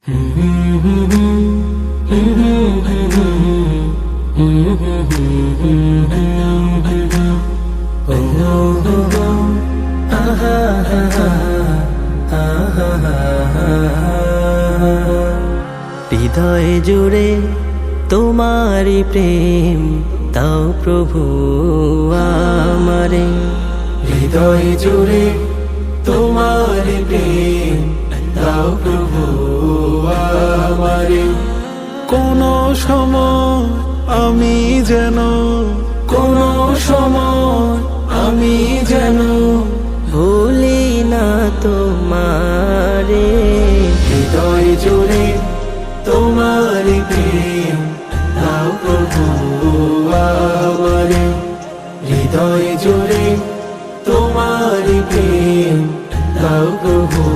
হৃদয় জুড়ে তোমারি প্রেম তাও প্রভু আমারে, হৃদয় জুড়ে তোমারি প্রেম দাও প্রভু আমারে। কোন সময় আমি যেন, কোন সময় আমি যেন ভুলি না তোমারে। হৃদয় জুড়ে তোমারি প্রেম দাও প্রভু আমারে। হৃদয় জুড়ে তোমারি প্রেম দাও প্রভু